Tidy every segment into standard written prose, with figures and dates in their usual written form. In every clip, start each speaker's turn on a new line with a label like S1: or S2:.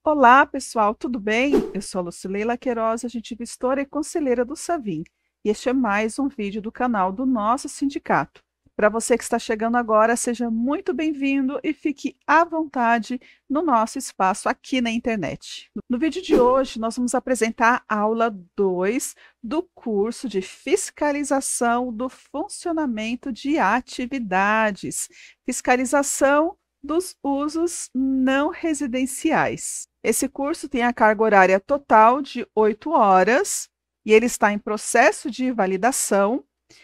S1: Olá, pessoal, tudo bem? Eu sou a Lucileila Queiroz, agente gestora e conselheira do Savim. E este é mais um vídeo do canal do nosso sindicato. Para você que está chegando agora, seja muito bem-vindo e fique à vontade no nosso espaço aqui na internet. No vídeo de hoje, nós vamos apresentar a aula 2 do curso de Fiscalização do Funcionamento de Atividades. Fiscalização dos usos não residenciais. Esse curso tem a carga horária total de 8 horas e ele está em processo de validação.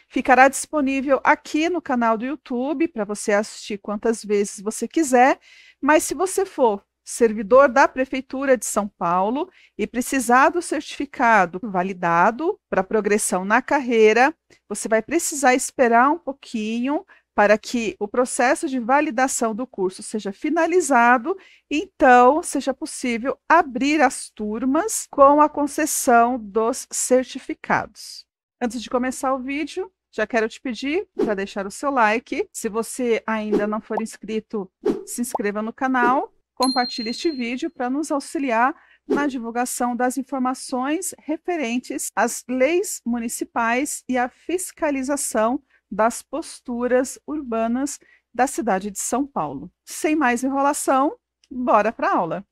S1: Ficará disponível aqui no canal do YouTube para você assistir quantas vezes você quiser, mas se você for servidor da Prefeitura de São Paulo e precisar do certificado validado para progressão na carreira, você vai precisar esperar um pouquinho para que o processo de validação do curso seja finalizado, então seja possível abrir as turmas com a concessão dos certificados. Antes de começar o vídeo, já quero te pedir para deixar o seu like. Se você ainda não for inscrito, se inscreva no canal, compartilhe este vídeo para nos auxiliar na divulgação das informações referentes às leis municipais e à fiscalização das posturas urbanas da cidade de São Paulo. Sem mais enrolação, bora para a aula!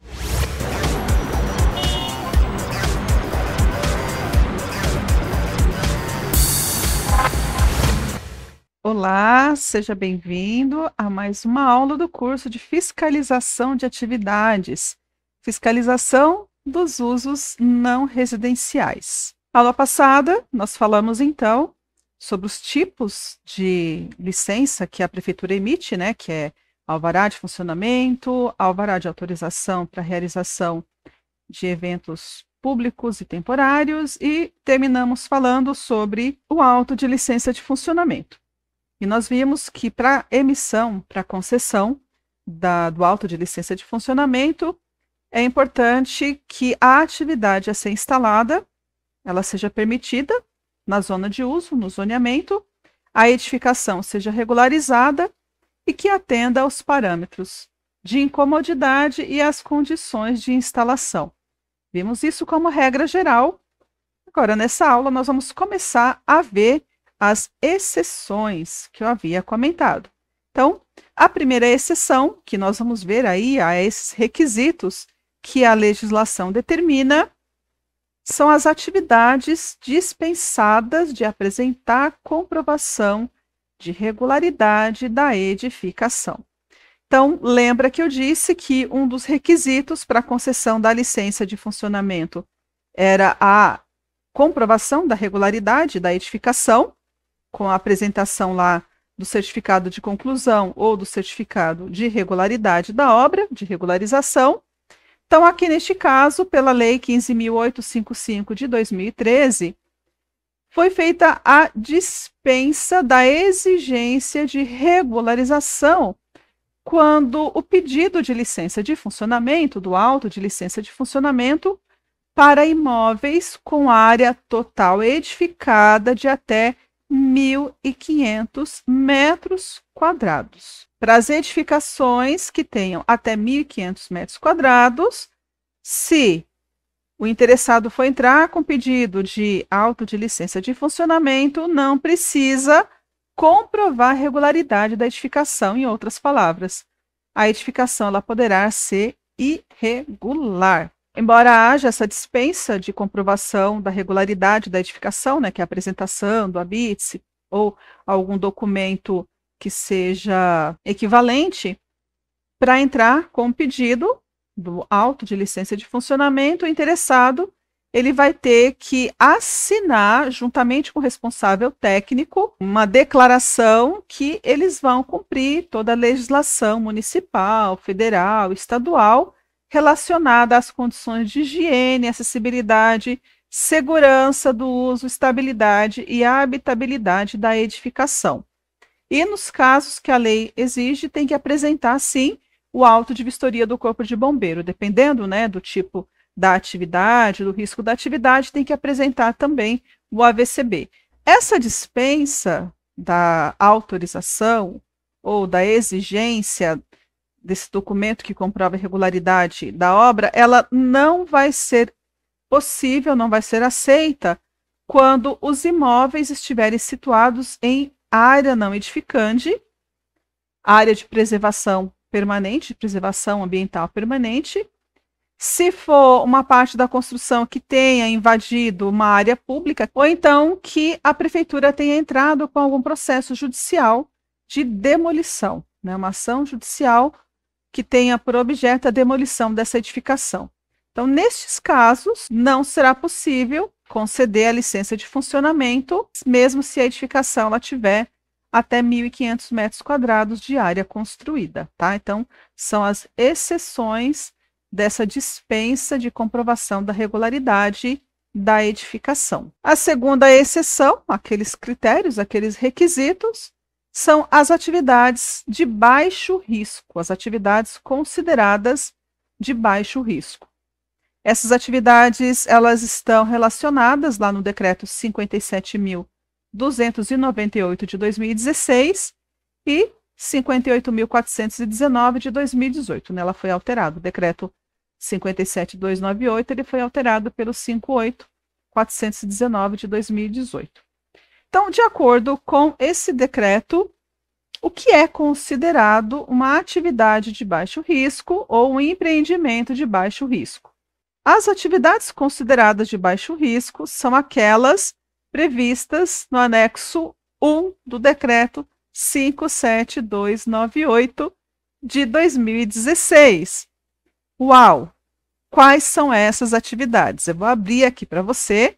S1: Olá, seja bem-vindo a mais uma aula do curso de Fiscalização de Atividades, Fiscalização dos Usos Não Residenciais. Na aula passada, nós falamos então sobre os tipos de licença que a prefeitura emite, né, que é alvará de funcionamento, alvará de autorização para realização de eventos públicos e temporários, e terminamos falando sobre o auto de licença de funcionamento. E nós vimos que para emissão, para concessão do auto de licença de funcionamento, é importante que a atividade a ser instalada, ela seja permitida na zona de uso, no zoneamento, a edificação seja regularizada e que atenda aos parâmetros de incomodidade e às condições de instalação. Vimos isso como regra geral. Agora, nessa aula, nós vamos começar a ver as exceções que eu havia comentado. Então, a primeira exceção que nós vamos ver aí a esses requisitos que a legislação determina são as atividades dispensadas de apresentar comprovação de regularidade da edificação. Então, lembra que eu disse que um dos requisitos para a concessão da licença de funcionamento era a comprovação da regularidade da edificação, com a apresentação lá do certificado de conclusão ou do certificado de regularidade da obra, de regularização. Então, aqui neste caso, pela Lei 15.855 de 2013, foi feita a dispensa da exigência de regularização quando o pedido de licença de funcionamento, do auto de licença de funcionamento, para imóveis com área total edificada de até 1.500 metros quadrados. Para as edificações que tenham até 1.500 metros quadrados, se o interessado for entrar com pedido de auto de licença de funcionamento, não precisa comprovar a regularidade da edificação. Em outras palavras, a edificação ela poderá ser irregular. Embora haja essa dispensa de comprovação da regularidade da edificação, né, que é a apresentação do habite ou algum documento que seja equivalente, para entrar com o pedido do auto de licença de funcionamento, o interessado ele vai ter que assinar, juntamente com o responsável técnico, uma declaração que eles vão cumprir toda a legislação municipal, federal, estadual, relacionada às condições de higiene, acessibilidade, segurança do uso, estabilidade e habitabilidade da edificação. E nos casos que a lei exige, tem que apresentar, sim, o auto de vistoria do Corpo de Bombeiro. Dependendo, né, do tipo da atividade, do risco da atividade, tem que apresentar também o AVCB. Essa dispensa da autorização ou da exigência desse documento que comprova a regularidade da obra, ela não vai ser possível, não vai ser aceita quando os imóveis estiverem situados em área não edificante, área de preservação permanente, de preservação ambiental permanente. Se for uma parte da construção que tenha invadido uma área pública, ou então que a prefeitura tenha entrado com algum processo judicial de demolição, né? Uma ação judicial que tenha por objeto a demolição dessa edificação. Então, nestes casos, não será possível conceder a licença de funcionamento, mesmo se a edificação ela tiver até 1.500 metros quadrados de área construída, tá? Então, são as exceções dessa dispensa de comprovação da regularidade da edificação. A segunda exceção, aqueles critérios, aqueles requisitos, são as atividades de baixo risco, as atividades consideradas de baixo risco. Essas atividades, elas estão relacionadas lá no decreto 57.298 de 2016 e 58.419 de 2018, né? Ela foi alterada. O decreto 57.298, ele foi alterado pelo 58.419 de 2018. Então, de acordo com esse decreto, o que é considerado uma atividade de baixo risco ou um empreendimento de baixo risco? As atividades consideradas de baixo risco são aquelas previstas no anexo 1 do decreto 57.298 de 2016. Uau! Quais são essas atividades? Eu vou abrir aqui para você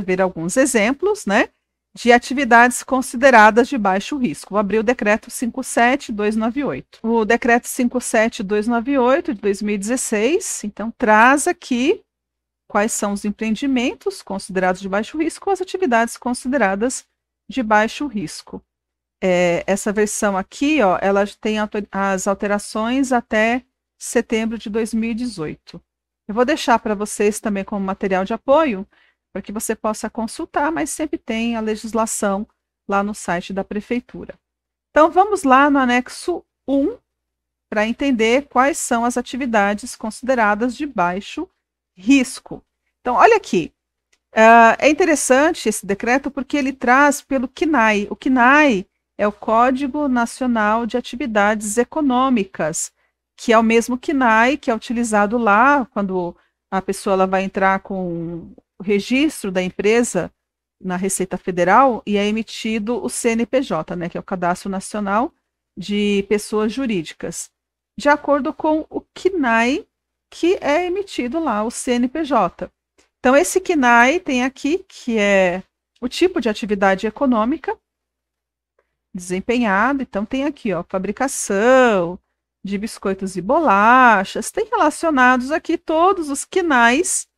S1: ver alguns exemplos, né, de atividades consideradas de baixo risco. Vou abrir o decreto 57.298. O decreto 57.298 de 2016, então, traz aqui quais são os empreendimentos considerados de baixo risco ou as atividades consideradas de baixo risco. Essa versão aqui, ó, ela tem as alterações até setembro de 2018. Eu vou deixar para vocês também como material de apoio, para que você possa consultar, mas sempre tem a legislação lá no site da prefeitura. Então, vamos lá no anexo 1, para entender quais são as atividades consideradas de baixo risco. Então, olha aqui, é interessante esse decreto porque ele traz pelo CNAE. O CNAE é o Código Nacional de Atividades Econômicas, que é o mesmo CNAE que é utilizado lá quando a pessoa ela vai entrar com o registro da empresa na Receita Federal e é emitido o CNPJ, né, que é o Cadastro Nacional de Pessoas Jurídicas, de acordo com o CNAE que é emitido lá, o CNPJ. Então, esse CNAE tem aqui, que é o tipo de atividade econômica desempenhado. Então, tem aqui, ó, fabricação de biscoitos e bolachas, tem relacionados aqui todos os CNAEs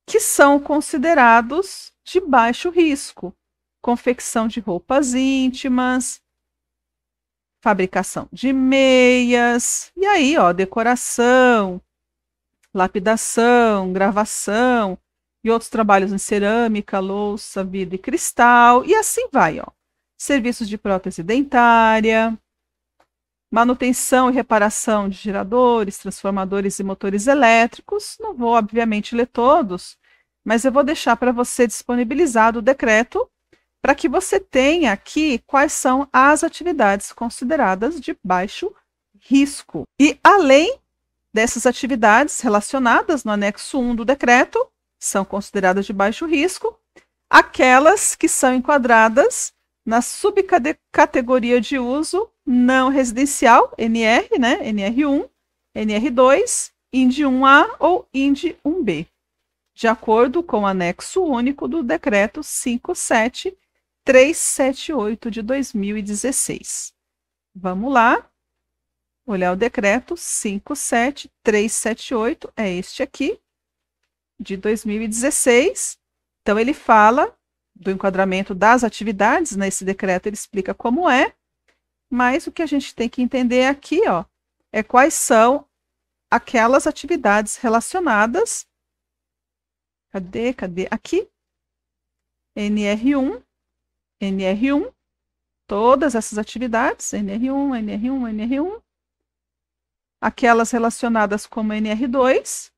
S1: que são considerados de baixo risco. Confecção de roupas íntimas, fabricação de meias, e aí, ó, decoração, lapidação, gravação e outros trabalhos em cerâmica, louça, vidro e cristal, e assim vai, ó. Serviços de prótese dentária, manutenção e reparação de geradores, transformadores e motores elétricos. Não vou, obviamente, ler todos, mas eu vou deixar para você disponibilizado o decreto para que você tenha aqui quais são as atividades consideradas de baixo risco. E além dessas atividades relacionadas no anexo 1 do decreto, são consideradas de baixo risco aquelas que são enquadradas na subcategoria de uso não residencial, NR, né? NR1, NR2, IND 1A ou IND 1B, de acordo com o anexo único do decreto 57.378 de 2016. Vamos lá, olhar o decreto 57.378, é este aqui, de 2016. Então, ele fala do enquadramento das atividades, nesse decreto ele explica como é, mas o que a gente tem que entender aqui, ó, é quais são aquelas atividades relacionadas. Cadê? Aqui. NR1, NR1, todas essas atividades, NR1, NR1, NR1, aquelas relacionadas como NR2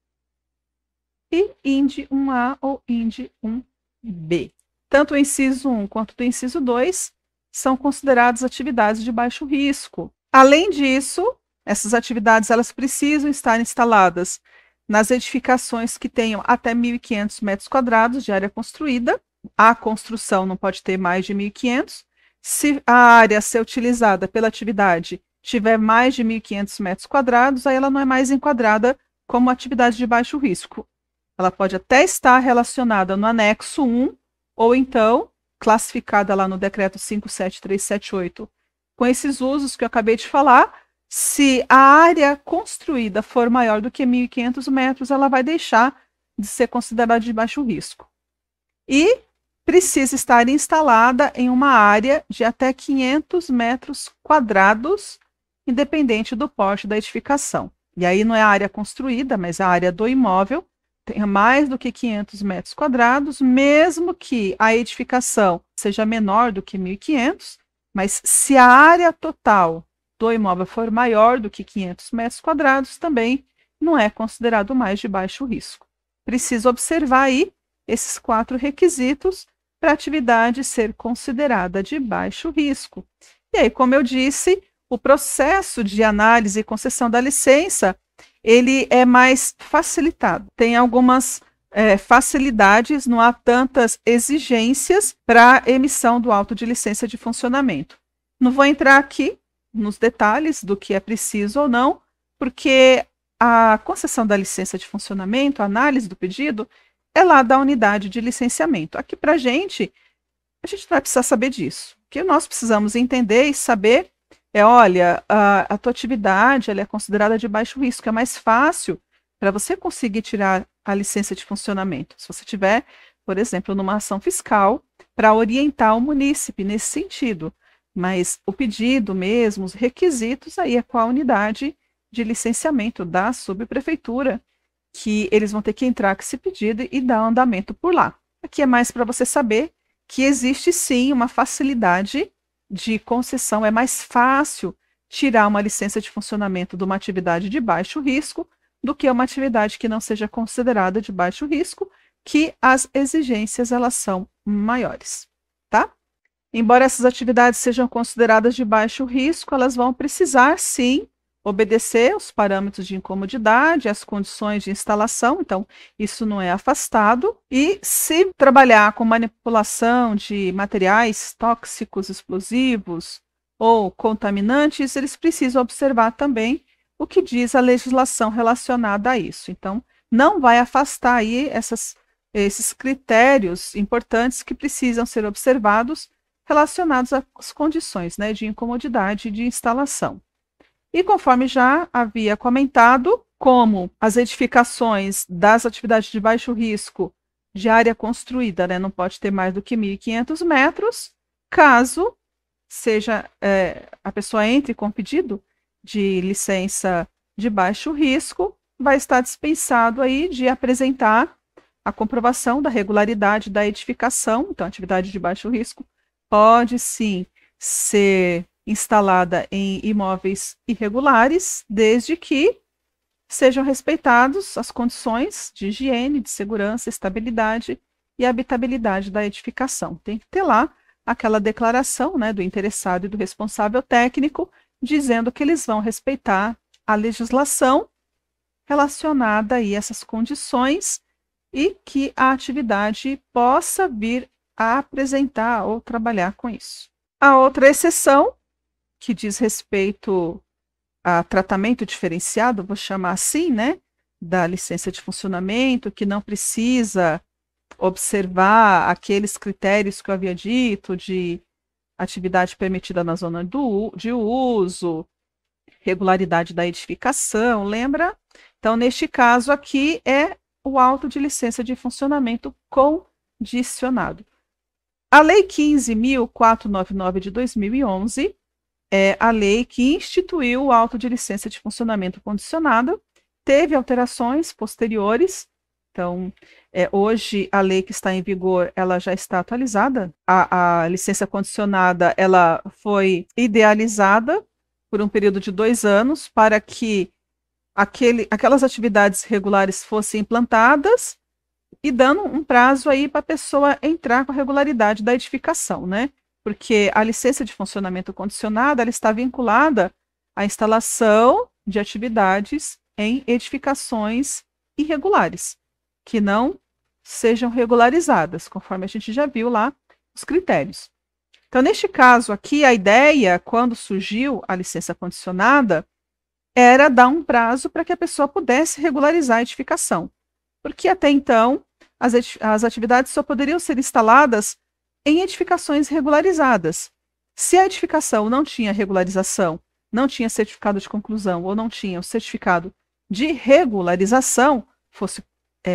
S1: e IND 1A ou IND 1B. Tanto o inciso 1 quanto o inciso 2 são consideradas atividades de baixo risco. Além disso, essas atividades elas precisam estar instaladas nas edificações que tenham até 1.500 metros quadrados de área construída. A construção não pode ter mais de 1.500. Se a área a ser utilizada pela atividade tiver mais de 1.500 metros quadrados, aí ela não é mais enquadrada como atividade de baixo risco. Ela pode até estar relacionada no anexo 1, ou então classificada lá no decreto 57378, com esses usos que eu acabei de falar. Se a área construída for maior do que 1.500 metros, ela vai deixar de ser considerada de baixo risco. E precisa estar instalada em uma área de até 500 metros quadrados, independente do porte da edificação. E aí não é a área construída, mas a área do imóvel tenha mais do que 500 metros quadrados, mesmo que a edificação seja menor do que 1.500, mas se a área total do imóvel for maior do que 500 metros quadrados, também não é considerado mais de baixo risco. Precisa observar aí esses 4 requisitos para a atividade ser considerada de baixo risco. E aí, como eu disse, o processo de análise e concessão da licença, ele é mais facilitado. Tem algumas facilidades, não há tantas exigências para emissão do auto de licença de funcionamento. Não vou entrar aqui nos detalhes do que é preciso ou não, porque a concessão da licença de funcionamento, a análise do pedido, é lá da unidade de licenciamento. Aqui para a gente não vai precisar saber disso. O que nós precisamos entender e saber é, olha, a tua atividade ela é considerada de baixo risco, é mais fácil para você conseguir tirar a licença de funcionamento. Se você tiver, por exemplo, numa ação fiscal, para orientar o munícipe nesse sentido. Mas o pedido mesmo, os requisitos, aí é com a unidade de licenciamento da subprefeitura, que eles vão ter que entrar com esse pedido e dar andamento por lá. Aqui é mais para você saber que existe sim uma facilidade de concessão, é mais fácil tirar uma licença de funcionamento de uma atividade de baixo risco do que uma atividade que não seja considerada de baixo risco, que as exigências elas são maiores, tá? Embora essas atividades sejam consideradas de baixo risco, elas vão precisar, sim, obedecer os parâmetros de incomodidade, as condições de instalação, então isso não é afastado. E se trabalhar com manipulação de materiais tóxicos, explosivos ou contaminantes, eles precisam observar também o que diz a legislação relacionada a isso. Então, não vai afastar aí esses critérios importantes que precisam ser observados relacionados às condições, né, de incomodidade de instalação. E conforme já havia comentado, como as edificações das atividades de baixo risco de área construída, né, não pode ter mais do que 1.500 metros, caso seja a pessoa entre com pedido de licença de baixo risco, vai estar dispensado aí de apresentar a comprovação da regularidade da edificação. Então, atividade de baixo risco pode sim ser instalada em imóveis irregulares, desde que sejam respeitados as condições de higiene, de segurança, estabilidade e habitabilidade da edificação. Tem que ter lá aquela declaração, né, do interessado e do responsável técnico, dizendo que eles vão respeitar a legislação relacionada a essas condições e que a atividade possa vir a apresentar ou trabalhar com isso. A outra exceção, que diz respeito a tratamento diferenciado, vou chamar assim, né, da licença de funcionamento, que não precisa observar aqueles critérios que eu havia dito de atividade permitida na zona de uso, regularidade da edificação, lembra? Então, neste caso aqui, é o auto de licença de funcionamento condicionado. A Lei 15.499 de 2011 é a lei que instituiu o auto de licença de funcionamento condicionado, teve alterações posteriores. Então, hoje a lei que está em vigor, ela já está atualizada. A licença condicionada, ela foi idealizada por um período de 2 anos para que aquelas atividades regulares fossem implantadas e dando um prazo aí para a pessoa entrar com a regularidade da edificação, né? Porque a licença de funcionamento condicionada ela está vinculada à instalação de atividades em edificações irregulares, que não sejam regularizadas, conforme a gente já viu lá os critérios. Então, neste caso aqui, a ideia, quando surgiu a licença condicionada, era dar um prazo para que a pessoa pudesse regularizar a edificação. Porque até então, as atividades só poderiam ser instaladas em edificações regularizadas. Se a edificação não tinha regularização, não tinha certificado de conclusão ou não tinha o certificado de regularização, fosse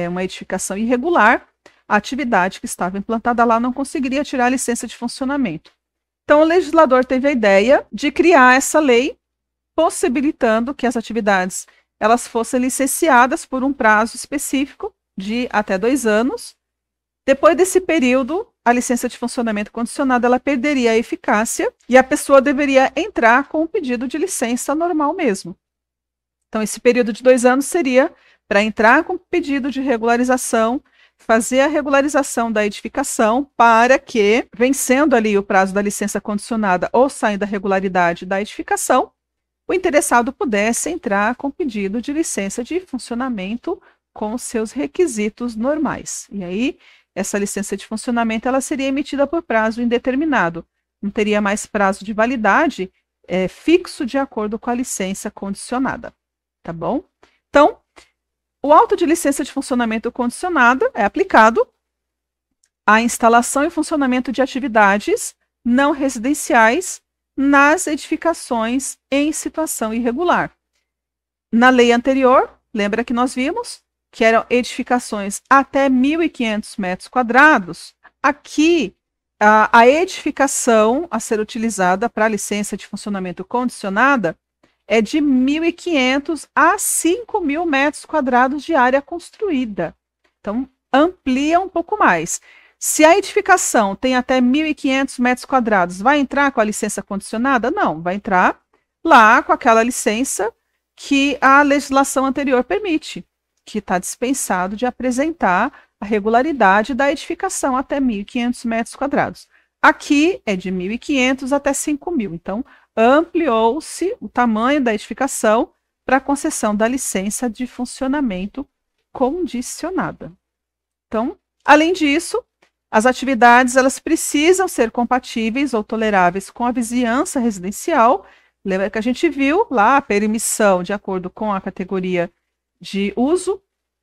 S1: uma edificação irregular, a atividade que estava implantada lá não conseguiria tirar a licença de funcionamento. Então, o legislador teve a ideia de criar essa lei, possibilitando que as atividades elas fossem licenciadas por um prazo específico de até 2 anos. Depois desse período, a licença de funcionamento condicionada ela perderia a eficácia e a pessoa deveria entrar com o pedido de licença normal mesmo. Então, esse período de 2 anos seria para entrar com o pedido de regularização, fazer a regularização da edificação para que, vencendo ali o prazo da licença condicionada ou saindo da regularidade da edificação, o interessado pudesse entrar com pedido de licença de funcionamento com os seus requisitos normais. E aí, essa licença de funcionamento ela seria emitida por prazo indeterminado. Não teria mais prazo de validade fixo de acordo com a licença condicionada. Tá bom? Então, o auto de licença de funcionamento condicionada é aplicado à instalação e funcionamento de atividades não residenciais nas edificações em situação irregular. Na lei anterior, lembra que nós vimos que eram edificações até 1.500 metros quadrados. Aqui, a edificação a ser utilizada para a licença de funcionamento condicionada é de 1.500 a 5.000 metros quadrados de área construída. Então, amplia um pouco mais. Se a edificação tem até 1.500 metros quadrados, vai entrar com a licença condicionada? Não, vai entrar lá com aquela licença que a legislação anterior permite, que está dispensado de apresentar a regularidade da edificação até 1.500 metros quadrados. Aqui é de 1.500 até 5.000. Então, ampliou-se o tamanho da edificação para a concessão da licença de funcionamento condicionada. Então, além disso, as atividades elas precisam ser compatíveis ou toleráveis com a vizinhança residencial. Lembra que a gente viu lá a permissão de acordo com a categoria de uso,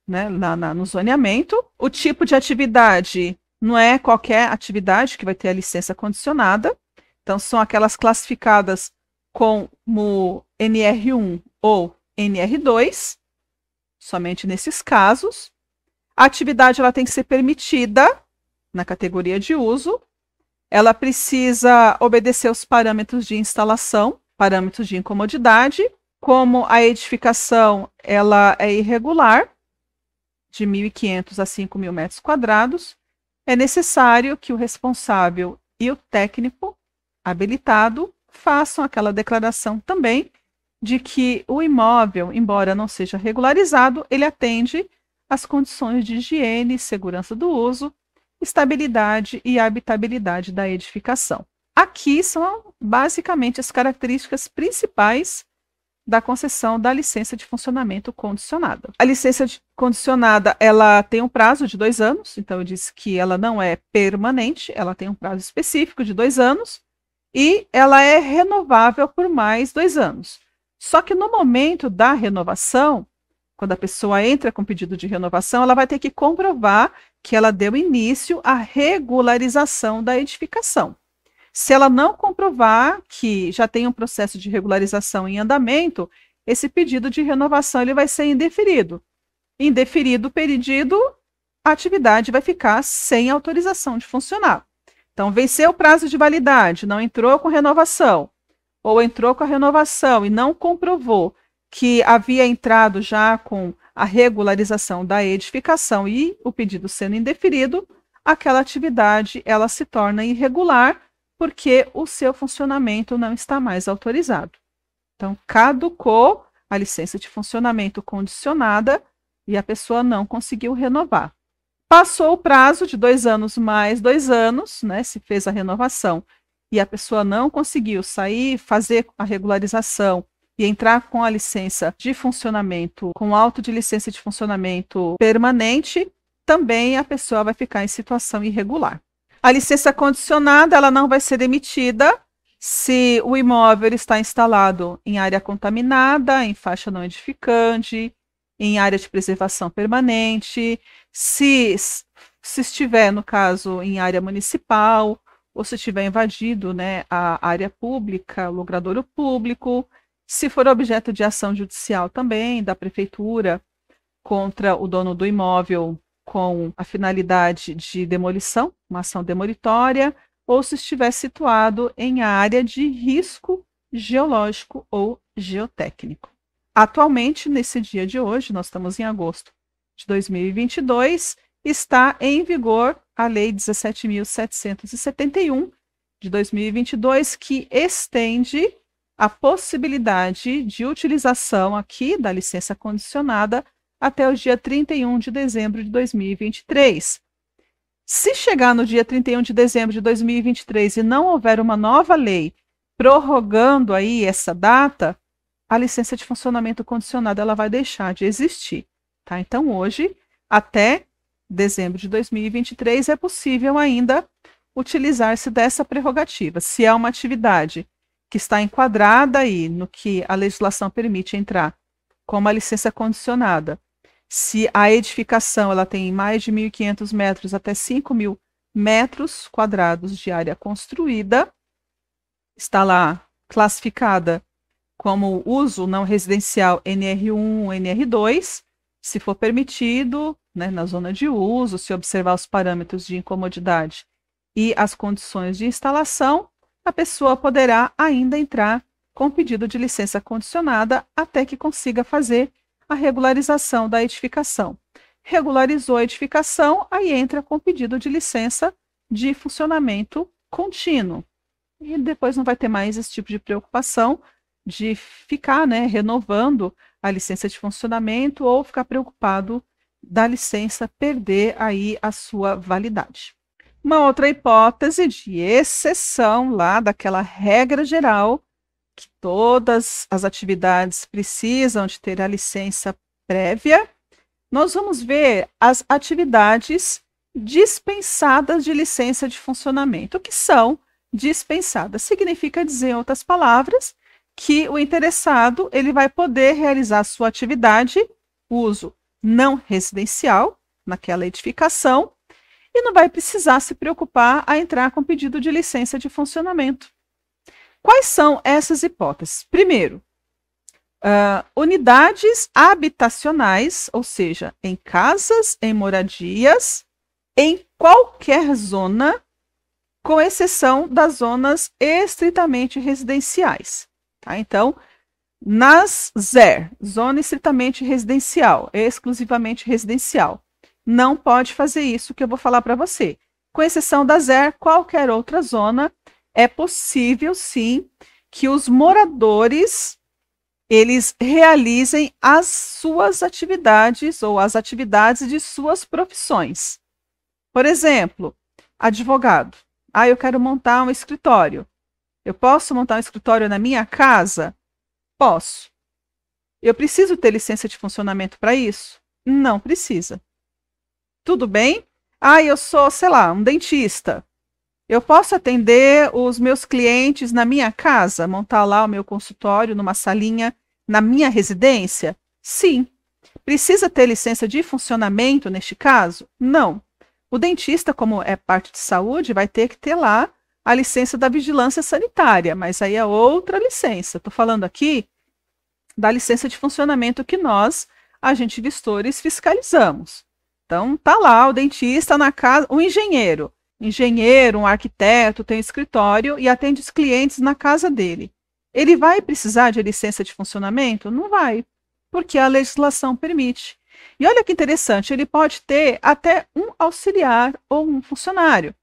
S1: né, no zoneamento. O tipo de atividade não é qualquer atividade que vai ter a licença condicionada. Então, são aquelas classificadas como NR1 ou NR2, somente nesses casos. A atividade ela tem que ser permitida na categoria de uso. Ela precisa obedecer os parâmetros de instalação, parâmetros de incomodidade. Como a edificação ela é irregular, de 1.500 a 5.000 metros quadrados, é necessário que o responsável e o técnico habilitado façam aquela declaração também de que o imóvel, embora não seja regularizado, ele atende às condições de higiene, segurança do uso, estabilidade e habitabilidade da edificação. Aqui são basicamente as características principais da concessão da licença de funcionamento condicionada. A licença condicionada, ela tem um prazo de 2 anos, então eu disse que ela não é permanente, ela tem um prazo específico de 2 anos e ela é renovável por mais 2 anos. Só que no momento da renovação, quando a pessoa entra com pedido de renovação, ela vai ter que comprovar que ela deu início à regularização da edificação. Se ela não comprovar que já tem um processo de regularização em andamento, esse pedido de renovação ele vai ser indeferido. Indeferido o pedido, a atividade vai ficar sem autorização de funcionar. Então, venceu o prazo de validade, não entrou com renovação, ou entrou com a renovação e não comprovou que havia entrado já com a regularização da edificação e o pedido sendo indeferido, aquela atividade ela se torna irregular porque o seu funcionamento não está mais autorizado. Então, caducou a licença de funcionamento condicionada e a pessoa não conseguiu renovar. Passou o prazo de 2 anos mais 2 anos, né? Se fez a renovação e a pessoa não conseguiu sair, fazer a regularização e entrar com a licença de funcionamento, com auto de licença de funcionamento permanente, também a pessoa vai ficar em situação irregular. A licença condicionada, ela não vai ser emitida se o imóvel está instalado em área contaminada, em faixa não edificante, em área de preservação permanente, se estiver, no caso, em área municipal, ou se tiver invadido, né, a área pública, o logradouro público, se for objeto de ação judicial também, da prefeitura, contra o dono do imóvel com a finalidade de demolição, uma ação demolitória, ou se estiver situado em área de risco geológico ou geotécnico. Atualmente, nesse dia de hoje, nós estamos em agosto de 2022, está em vigor a Lei 17.771 de 2022, que estende a possibilidade de utilização aqui da licença condicionada até o dia 31 de dezembro de 2023. Se chegar no dia 31 de dezembro de 2023 e não houver uma nova lei prorrogando aí essa data, a licença de funcionamento condicionada ela vai deixar de existir. Tá? Então, hoje, até dezembro de 2023, é possível ainda utilizar-se dessa prerrogativa. Se é uma atividade que está enquadrada aí no que a legislação permite entrar com uma licença condicionada, se a edificação ela tem mais de 1.500 metros até 5.000 metros quadrados de área construída, está lá classificada como uso não residencial NR1, NR2, se for permitido, né, na zona de uso, se observar os parâmetros de incomodidade e as condições de instalação, a pessoa poderá ainda entrar com pedido de licença condicionada até que consiga fazer a regularização da edificação. Regularizou a edificação, aí entra com pedido de licença de funcionamento contínuo. E depois não vai ter mais esse tipo de preocupação de ficar, né, renovando a licença de funcionamento ou ficar preocupado da licença perder aí a sua validade. Uma outra hipótese de exceção lá daquela regra geral que todas as atividades precisam de ter a licença prévia, nós vamos ver as atividades dispensadas de licença de funcionamento. O que são dispensadas? Significa dizer, em outras palavras, que o interessado ele vai poder realizar sua atividade, uso não residencial, naquela edificação, e não vai precisar se preocupar a entrar com pedido de licença de funcionamento. Quais são essas hipóteses? Primeiro, unidades habitacionais, ou seja, em casas, em moradias, em qualquer zona, com exceção das zonas estritamente residenciais. Tá? Então, nas ZER, zona estritamente residencial, exclusivamente residencial, não pode fazer isso que eu vou falar para você. Com exceção da ZER, qualquer outra zona, é possível, sim, que os moradores eles realizem as suas atividades ou as atividades de suas profissões. Por exemplo, advogado. Eu quero montar um escritório. Eu posso montar um escritório na minha casa? Posso. Eu preciso ter licença de funcionamento para isso? Não precisa. Tudo bem? Eu sou, sei lá, um dentista. Eu posso atender os meus clientes na minha casa, montar lá o meu consultório numa salinha na minha residência? Sim. Precisa ter licença de funcionamento neste caso? Não. O dentista, como é parte de saúde, vai ter que ter lá a licença da vigilância sanitária, mas aí é outra licença. Estou falando aqui da licença de funcionamento que nós, agentes gestores, fiscalizamos. Então, tá lá o dentista na casa, o engenheiro, um arquiteto, tem um escritório e atende os clientes na casa dele. Ele vai precisar de licença de funcionamento? Não vai, porque a legislação permite. E olha que interessante, ele pode ter até um auxiliar ou um funcionário.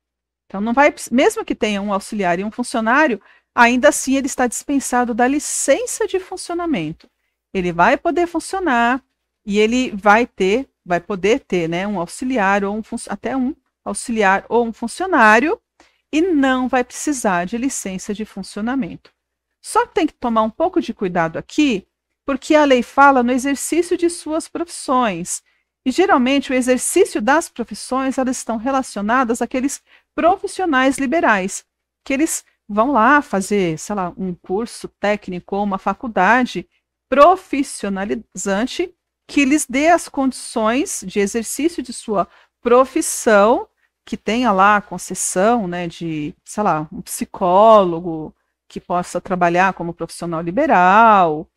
S1: Então, não vai, mesmo que tenha um auxiliar e um funcionário, ainda assim ele está dispensado da licença de funcionamento. ele vai poder funcionar e ele vai poder ter, né, um auxiliar ou até um auxiliar ou um funcionário e não vai precisar de licença de funcionamento. Só que tem que tomar um pouco de cuidado aqui, porque a lei fala no exercício de suas profissões. E geralmente o exercício das profissões, elas estão relacionadas àqueles profissionais liberais, que eles vão lá fazer, sei lá, um curso técnico ou uma faculdade profissionalizante que lhes dê as condições de exercício de sua profissão, que tenha lá a concessão, né, de, sei lá, um psicólogo que possa trabalhar como profissional liberal,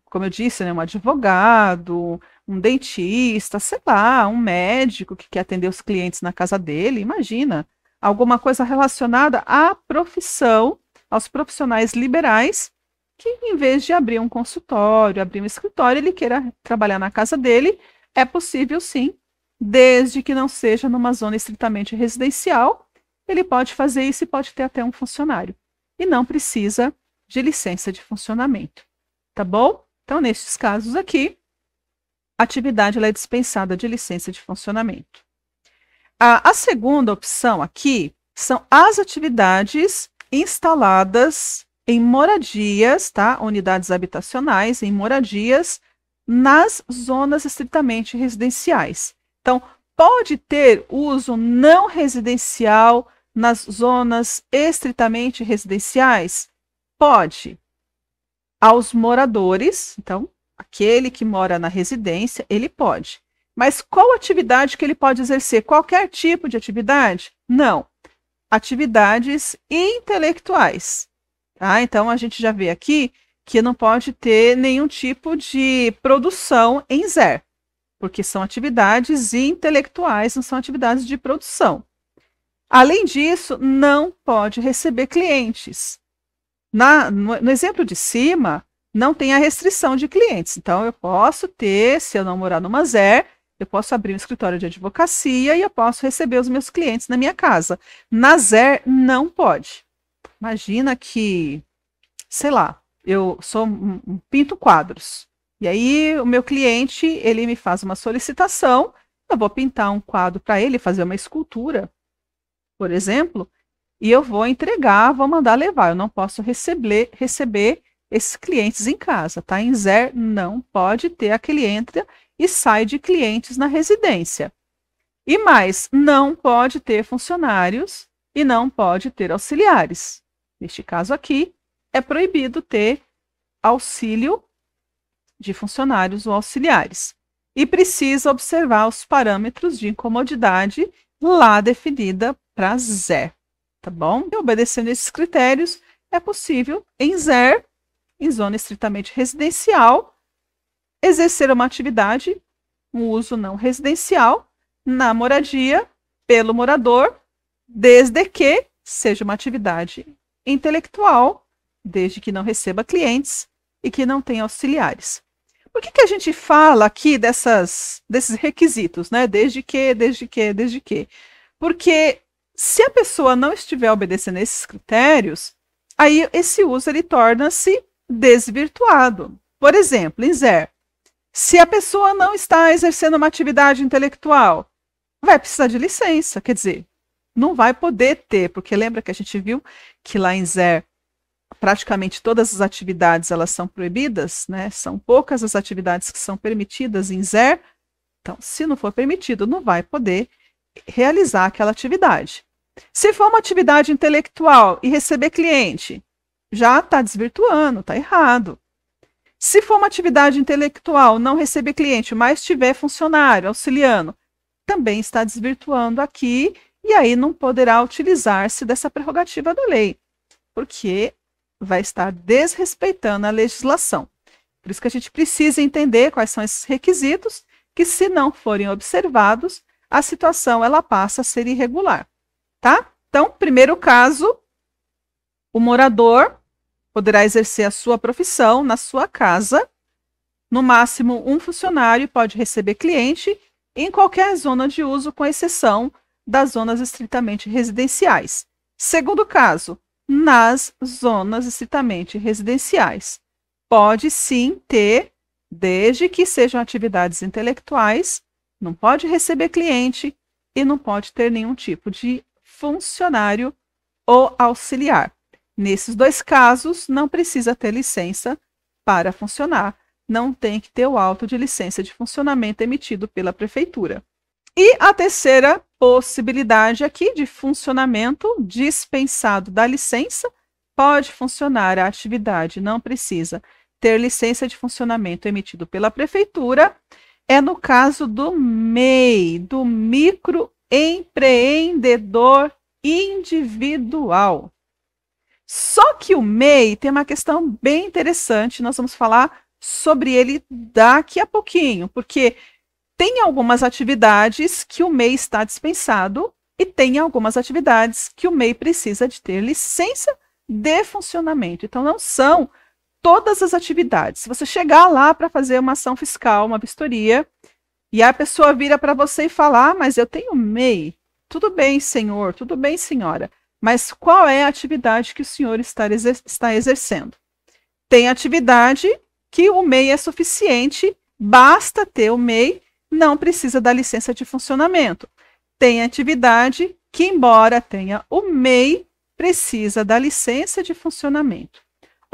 S1: como eu disse, né, um advogado, um dentista, sei lá, um médico que quer atender os clientes na casa dele, imagina, alguma coisa relacionada à profissão, aos profissionais liberais, que em vez de abrir um consultório, abrir um escritório, ele queira trabalhar na casa dele, é possível sim, desde que não seja numa zona estritamente residencial, ele pode fazer isso e pode ter até um funcionário. E não precisa de licença de funcionamento. Tá bom? Então, nesses casos aqui, a atividade ela é dispensada de licença de funcionamento. A segunda opção aqui são as atividades instaladas em moradias, tá? Unidades habitacionais, em moradias, nas zonas estritamente residenciais. Então, pode ter uso não residencial nas zonas estritamente residenciais? Pode. Aos moradores, então, aquele que mora na residência, ele pode. Mas qual atividade que ele pode exercer? Qualquer tipo de atividade? Não. Atividades intelectuais. Tá? Então, a gente já vê aqui que não pode ter nenhum tipo de produção em ZER, porque são atividades intelectuais, não são atividades de produção. Além disso, não pode receber clientes. No exemplo de cima, não tem a restrição de clientes. Então, eu posso ter, se eu não morar numa ZER, eu posso abrir um escritório de advocacia e eu posso receber os meus clientes na minha casa. Na ZER, não pode. Imagina que, sei lá, eu sou pinto quadros. E aí, o meu cliente, ele me faz uma solicitação, eu vou pintar um quadro para ele, fazer uma escultura, por exemplo, e eu vou entregar, vou mandar levar. Eu não posso receber esses clientes em casa, tá? Em ZER não pode ter aquele entra e sai de clientes na residência. E mais, não pode ter funcionários e não pode ter auxiliares. Neste caso aqui, é proibido ter auxílio de funcionários ou auxiliares. E precisa observar os parâmetros de incomodidade lá definida para ZER. Tá bom? E obedecendo esses critérios, é possível, em ZER, em zona estritamente residencial, exercer uma atividade, um uso não residencial, na moradia, pelo morador, desde que seja uma atividade intelectual, desde que não receba clientes e que não tenha auxiliares. Por que a gente fala aqui desses requisitos, né? Desde que. Porque se a pessoa não estiver obedecendo esses critérios, aí esse uso ele torna-se desvirtuado. Por exemplo, em ZER, se a pessoa não está exercendo uma atividade intelectual, vai precisar de licença, quer dizer, não vai poder ter, porque lembra que a gente viu que lá em ZER praticamente todas as atividades elas são proibidas, né? São poucas as atividades que são permitidas em ZER. Então, se não for permitido, não vai poder realizar aquela atividade. Se for uma atividade intelectual e receber cliente, já está desvirtuando, está errado. Se for uma atividade intelectual, não receber cliente, mas tiver funcionário auxiliando, também está desvirtuando aqui e aí não poderá utilizar-se dessa prerrogativa da lei, porque vai estar desrespeitando a legislação. Por isso que a gente precisa entender quais são esses requisitos, que se não forem observados, a situação ela passa a ser irregular, tá? Então, primeiro caso, o morador poderá exercer a sua profissão na sua casa, no máximo um funcionário pode receber cliente em qualquer zona de uso, com exceção das zonas estritamente residenciais. Segundo caso, nas zonas estritamente residenciais, Pode sim ter, desde que sejam atividades intelectuais, não pode receber cliente e não pode ter nenhum tipo de funcionário ou auxiliar. Nesses dois casos, não precisa ter licença para funcionar. Não tem que ter o auto de licença de funcionamento emitido pela prefeitura. E a terceira possibilidade aqui de funcionamento dispensado da licença, pode funcionar a atividade, não precisa ter licença de funcionamento emitido pela prefeitura, é no caso do MEI, do microempreendedor individual. Só que o MEI tem uma questão bem interessante, nós vamos falar sobre ele daqui a pouquinho, porque tem algumas atividades que o MEI está dispensado e tem algumas atividades que o MEI precisa de ter licença de funcionamento. Então, não são todas as atividades. Se você chegar lá para fazer uma ação fiscal, uma vistoria, e a pessoa vira para você e fala, mas eu tenho MEI. Tudo bem, senhor, tudo bem, senhora. Mas qual é a atividade que o senhor está exercendo? Tem atividade que o MEI é suficiente, basta ter o MEI, não precisa da licença de funcionamento. Tem atividade que, embora tenha o MEI, precisa da licença de funcionamento.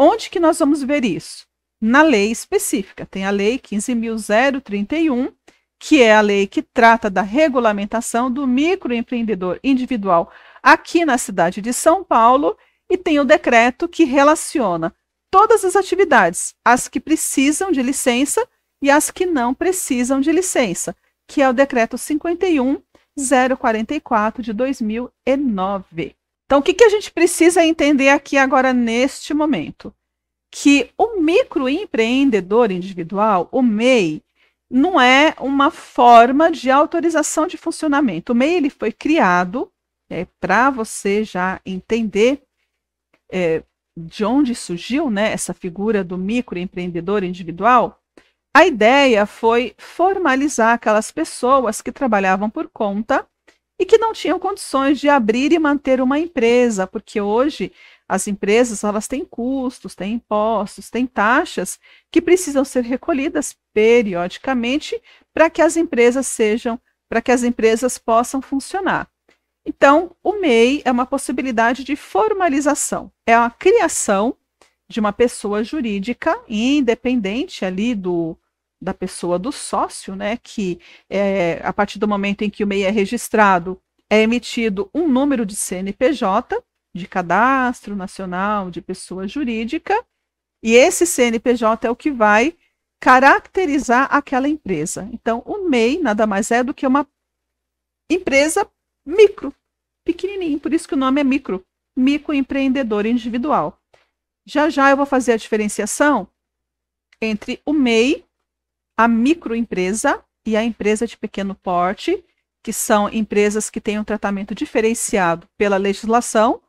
S1: Onde que nós vamos ver isso? Na lei específica. Tem a Lei 15.031, que é a lei que trata da regulamentação do microempreendedor individual aqui na cidade de São Paulo, e tem o decreto que relaciona todas as atividades, as que precisam de licença e as que não precisam de licença, que é o decreto 51.044 de 2009. Então, o que a gente precisa entender aqui agora neste momento? Que o microempreendedor individual, o MEI, não é uma forma de autorização de funcionamento. O MEI ele foi criado para você já entender de onde surgiu, né, essa figura do microempreendedor individual. A ideia foi formalizar aquelas pessoas que trabalhavam por conta e que não tinham condições de abrir e manter uma empresa, porque hoje as empresas elas têm custos, têm impostos, têm taxas que precisam ser recolhidas periodicamente para que as empresas possam funcionar. Então, o MEI é uma possibilidade de formalização, é a criação de uma pessoa jurídica independente ali da pessoa do sócio, né, que a partir do momento em que o MEI é registrado, é emitido um número de CNPJ, de Cadastro Nacional de Pessoa Jurídica, e esse CNPJ é o que vai caracterizar aquela empresa. Então, o MEI nada mais é do que uma empresa micro, pequenininho, por isso que o nome é microempreendedor individual. Já eu vou fazer a diferenciação entre o MEI, a microempresa e a empresa de pequeno porte, que são empresas que têm um tratamento diferenciado pela legislação,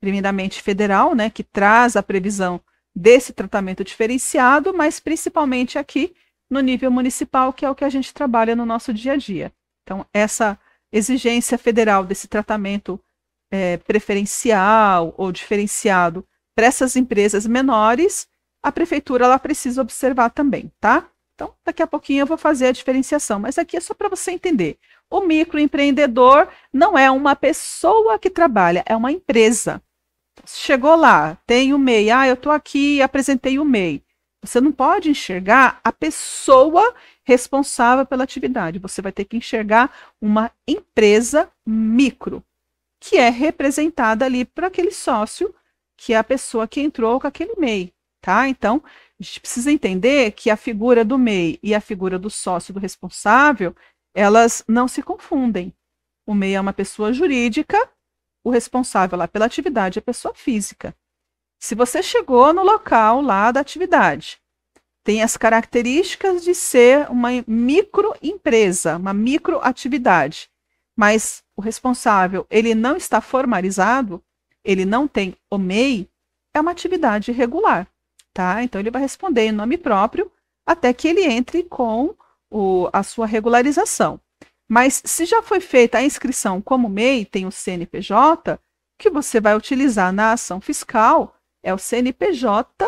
S1: primeiramente federal, né, que traz a previsão desse tratamento diferenciado, mas principalmente aqui no nível municipal, que é o que a gente trabalha no nosso dia a dia. Então, essa exigência federal desse tratamento preferencial ou diferenciado para essas empresas menores, a prefeitura ela precisa observar também, tá? Então, daqui a pouquinho eu vou fazer a diferenciação, mas aqui é só para você entender. O microempreendedor não é uma pessoa que trabalha, é uma empresa. Chegou lá, tem o MEI, eu estou aqui, apresentei o MEI. Você não pode enxergar a pessoa responsável pela atividade, você vai ter que enxergar uma empresa micro, que é representada ali por aquele sócio, que é a pessoa que entrou com aquele MEI, tá? Então, a gente precisa entender que a figura do MEI e a figura do sócio do responsável, elas não se confundem. O MEI é uma pessoa jurídica, o responsável lá pela atividade é a pessoa física. Se você chegou no local lá da atividade, tem as características de ser uma microempresa, uma microatividade, mas o responsável ele não está formalizado, ele não tem o MEI, é uma atividade irregular, tá? Então ele vai responder em nome próprio até que ele entre com a sua regularização. Mas se já foi feita a inscrição como MEI, tem o CNPJ, o que você vai utilizar na ação fiscal é o CNPJ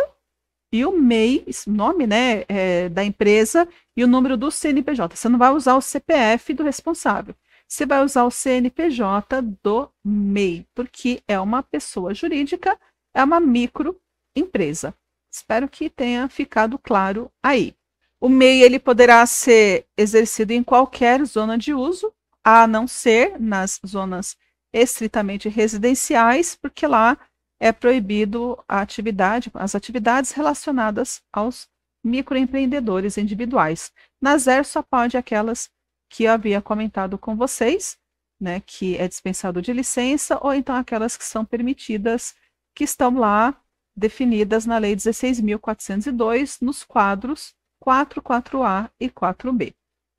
S1: e o MEI, esse nome, né, da empresa e o número do CNPJ. Você não vai usar o CPF do responsável. Você vai usar o CNPJ do MEI, porque é uma pessoa jurídica, é uma microempresa. Espero que tenha ficado claro aí. O MEI ele poderá ser exercido em qualquer zona de uso, a não ser nas zonas estritamente residenciais, porque lá é proibido as atividades relacionadas aos microempreendedores individuais. Na ZER só pode aquelas que eu havia comentado com vocês, né, que é dispensado de licença, ou então aquelas que são permitidas, que estão lá definidas na Lei 16.402, nos quadros 4, 4A e 4B.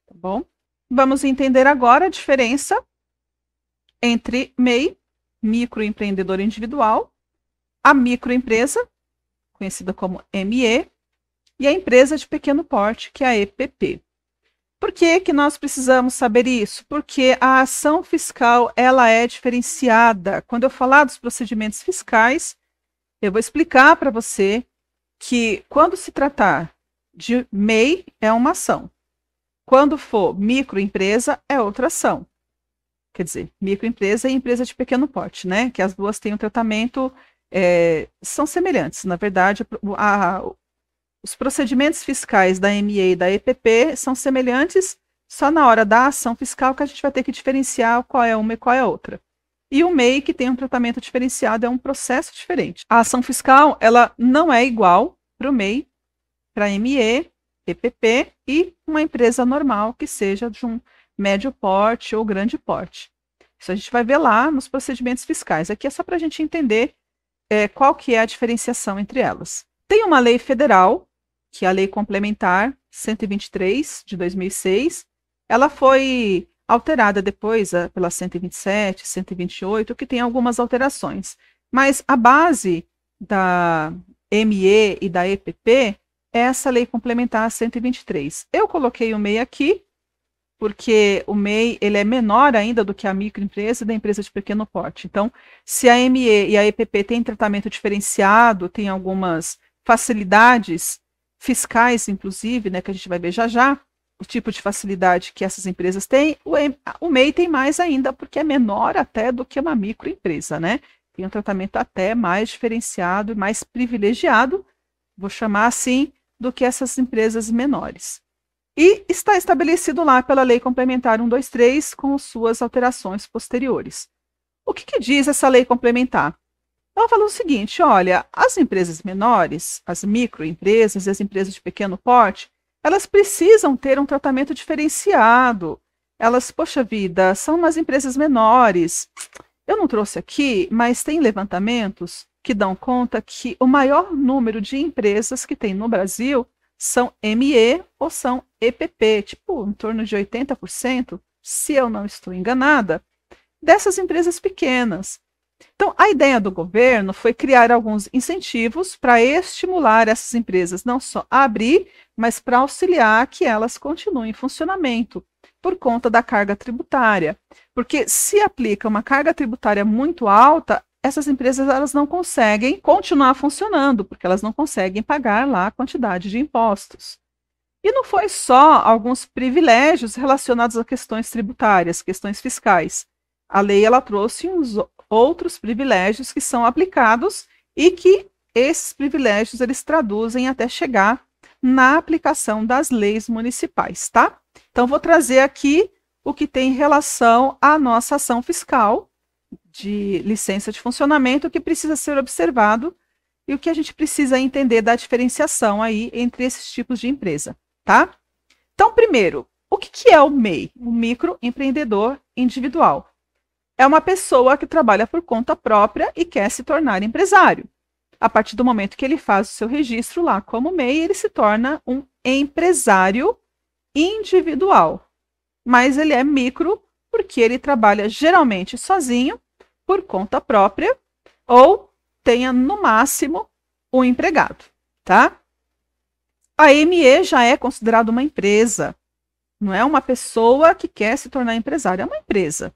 S1: Tá bom? Vamos entender agora a diferença entre MEI, microempreendedor individual, a microempresa, conhecida como ME, e a empresa de pequeno porte, que é a EPP. Por que que nós precisamos saber isso? Porque a ação fiscal ela é diferenciada. Quando eu falar dos procedimentos fiscais, eu vou explicar para você que quando se tratar de MEI é uma ação. Quando for microempresa é outra ação. Quer dizer, microempresa e empresa de pequeno porte, né? Que as duas têm um tratamento, são semelhantes. Na verdade, os procedimentos fiscais da ME e da EPP são semelhantes, só na hora da ação fiscal que a gente vai ter que diferenciar qual é uma e qual é a outra. E o MEI, que tem um tratamento diferenciado, é um processo diferente. A ação fiscal, ela não é igual para o MEI, para a ME, EPP e uma empresa normal que seja de um médio porte ou grande porte. Isso a gente vai ver lá nos procedimentos fiscais. Aqui é só para a gente entender qual que é a diferenciação entre elas. Tem uma lei federal, que é a Lei Complementar 123, de 2006. Ela foi alterada depois pela 127, 128, que tem algumas alterações. Mas a base da ME e da EPP é essa Lei Complementar 123. Eu coloquei o MEI aqui, porque o MEI ele é menor ainda do que a microempresa e da empresa de pequeno porte. Então, se a ME e a EPP têm tratamento diferenciado, tem algumas facilidades fiscais, inclusive, né, que a gente vai ver já já, o tipo de facilidade que essas empresas têm, o MEI tem mais ainda, porque é menor até do que uma microempresa, né? Tem um tratamento até mais diferenciado e mais privilegiado, vou chamar assim, do que essas empresas menores. E está estabelecido lá pela Lei Complementar 123, com suas alterações posteriores. O que diz essa lei complementar? Ela fala o seguinte, olha, as empresas menores, as microempresas e as empresas de pequeno porte, elas precisam ter um tratamento diferenciado. Elas, poxa vida, são umas empresas menores. Eu não trouxe aqui, mas tem levantamentos que dão conta que o maior número de empresas que tem no Brasil são ME ou são EPP, tipo, em torno de 80%, se eu não estou enganada, dessas empresas pequenas. Então, a ideia do governo foi criar alguns incentivos para estimular essas empresas não só a abrir, mas para auxiliar que elas continuem em funcionamento por conta da carga tributária. Porque se aplica uma carga tributária muito alta, essas empresas elas não conseguem continuar funcionando, porque elas não conseguem pagar lá a quantidade de impostos. E não foi só alguns privilégios relacionados a questões tributárias, questões fiscais. A lei ela trouxe uns outros privilégios que são aplicados e que esses privilégios eles traduzem até chegar na aplicação das leis municipais, tá? Então, vou trazer aqui o que tem relação à nossa ação fiscal de licença de funcionamento, que precisa ser observado e o que a gente precisa entender da diferenciação aí entre esses tipos de empresa, tá? Então, primeiro, o que é o MEI? O microempreendedor individual. É uma pessoa que trabalha por conta própria e quer se tornar empresário. A partir do momento que ele faz o seu registro lá como MEI, ele se torna um empresário individual. Mas ele é micro porque ele trabalha geralmente sozinho, por conta própria, ou tenha no máximo um empregado, tá? A ME já é considerada uma empresa, não é uma pessoa que quer se tornar empresária, é uma empresa.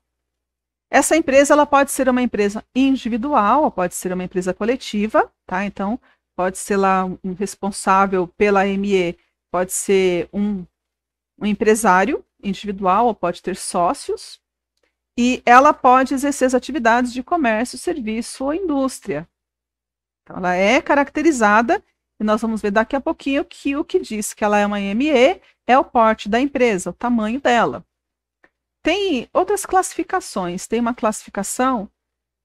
S1: Essa empresa ela pode ser uma empresa individual, ou pode ser uma empresa coletiva, tá? Então, pode ser lá um responsável pela ME, pode ser um empresário individual ou pode ter sócios, e ela pode exercer as atividades de comércio, serviço ou indústria. Então, ela é caracterizada, e nós vamos ver daqui a pouquinho que o que diz que ela é uma ME é o porte da empresa, o tamanho dela. Tem outras classificações, tem uma classificação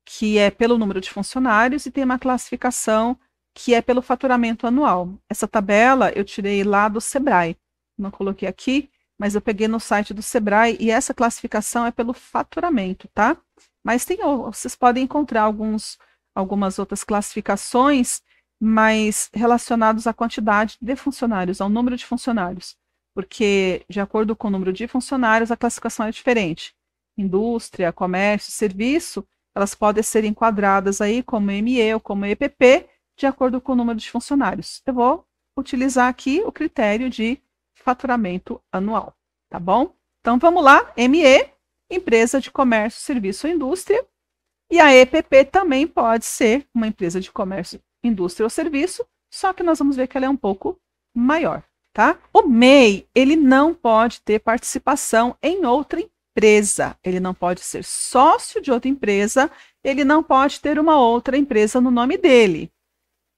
S1: que é pelo número de funcionários e tem uma classificação que é pelo faturamento anual. Essa tabela eu tirei lá do Sebrae, não coloquei aqui, mas eu peguei no site do Sebrae e essa classificação é pelo faturamento, tá? Mas vocês podem encontrar algumas outras classificações, mas relacionados à quantidade de funcionários, ao número de funcionários, porque de acordo com o número de funcionários a classificação é diferente. Indústria, comércio, serviço, elas podem ser enquadradas aí como ME ou como EPP, de acordo com o número de funcionários. Eu vou utilizar aqui o critério de faturamento anual, tá bom? Então vamos lá, ME, empresa de comércio, serviço ou indústria, e a EPP também pode ser uma empresa de comércio, indústria ou serviço, só que nós vamos ver que ela é um pouco maior, tá? O MEI, ele não pode ter participação em outra empresa, ele não pode ser sócio de outra empresa, ele não pode ter uma outra empresa no nome dele,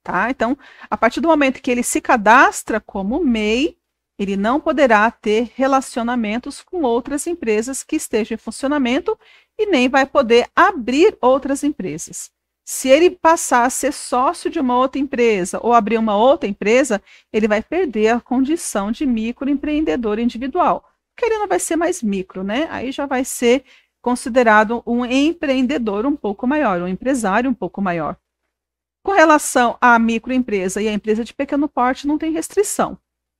S1: tá? Então, a partir do momento que ele se cadastra como MEI, ele não poderá ter relacionamentos com outras empresas que estejam em funcionamento e nem vai poder abrir outras empresas. Se ele passar a ser sócio de uma outra empresa ou abrir uma outra empresa, ele vai perder a condição de microempreendedor individual, porque ele não vai ser mais micro, né? Aí já vai ser considerado um empreendedor um pouco maior, um empresário um pouco maior. Com relação à microempresa e à empresa de pequeno porte, não tem restrição.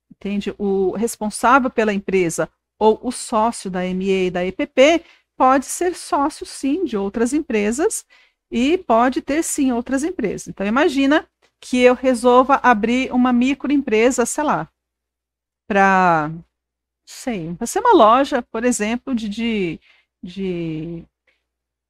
S1: Entende? O responsável pela empresa ou o sócio da ME e da EPP pode ser sócio, sim, de outras empresas e pode ter, sim, outras empresas. Então, imagina que eu resolva abrir uma microempresa, sei lá, para ser uma loja, por exemplo, de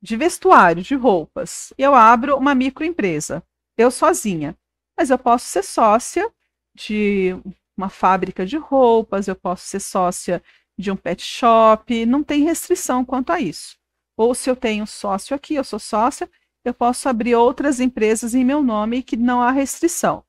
S1: vestuário, de roupas. Eu abro uma microempresa, eu sozinha, mas eu posso ser sócia de uma fábrica de roupas, eu posso ser sócia de um pet shop, não tem restrição quanto a isso. Ou se eu tenho sócio aqui, eu sou sócia, eu posso abrir outras empresas em meu nome que não há restrição,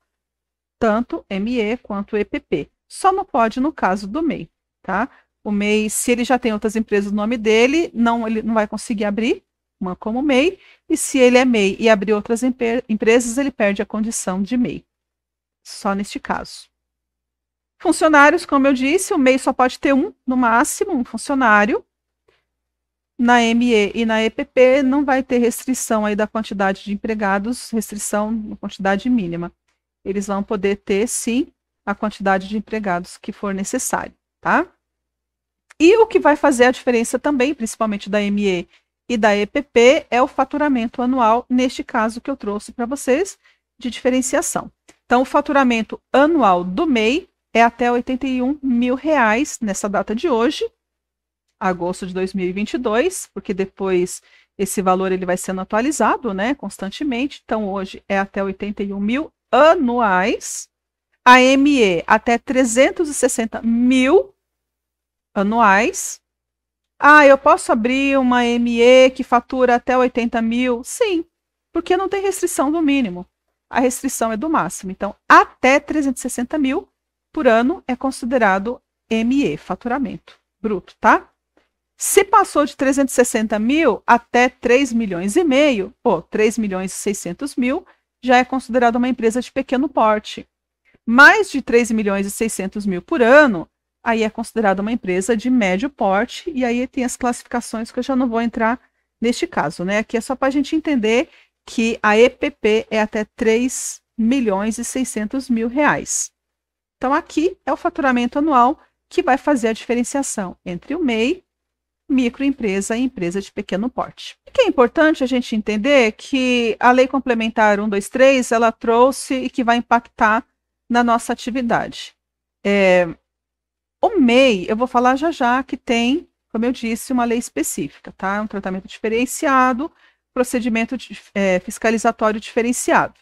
S1: tanto ME quanto EPP. Só não pode no caso do MEI, tá? O MEI, se ele já tem outras empresas no nome dele, ele não vai conseguir abrir uma como MEI, e se ele é MEI e abrir outras empresas, ele perde a condição de MEI. Só neste caso. Funcionários, como eu disse, o MEI só pode ter no máximo, um funcionário. Na ME e na EPP não vai ter restrição aí da quantidade de empregados, restrição na quantidade mínima. Eles vão poder ter, sim, a quantidade de empregados que for necessário, tá? E o que vai fazer a diferença também, principalmente da ME e da EPP, é o faturamento anual, neste caso que eu trouxe para vocês, de diferenciação. Então, o faturamento anual do MEI é até R$ 81 mil nessa data de hoje, agosto de 2022, porque depois esse valor ele vai sendo atualizado, né, constantemente. Então, hoje é até 81 mil anuais. A ME até 360 mil anuais. Ah, eu posso abrir uma ME que fatura até 80 mil? Sim, porque não tem restrição do mínimo. A restrição é do máximo. Então, até 360 mil por ano é considerado ME, faturamento bruto, tá? Se passou de 360 mil até 3 milhões e meio, 3 milhões e 600 mil, já é considerado uma empresa de pequeno porte. Mais de 3 milhões e 600 mil por ano, aí é considerada uma empresa de médio porte, e aí tem as classificações que eu já não vou entrar neste caso, né? Aqui é só para a gente entender que a EPP é até 3 milhões e 600 mil reais. Então, aqui é o faturamento anual que vai fazer a diferenciação entre o MEI, microempresa e empresa de pequeno porte. O que é importante a gente entender que a Lei Complementar 123, ela trouxe e que vai impactar na nossa atividade. O MEI, eu vou falar já já que tem, como eu disse, uma lei específica, tá? Um tratamento diferenciado, procedimento fiscalizatório diferenciado.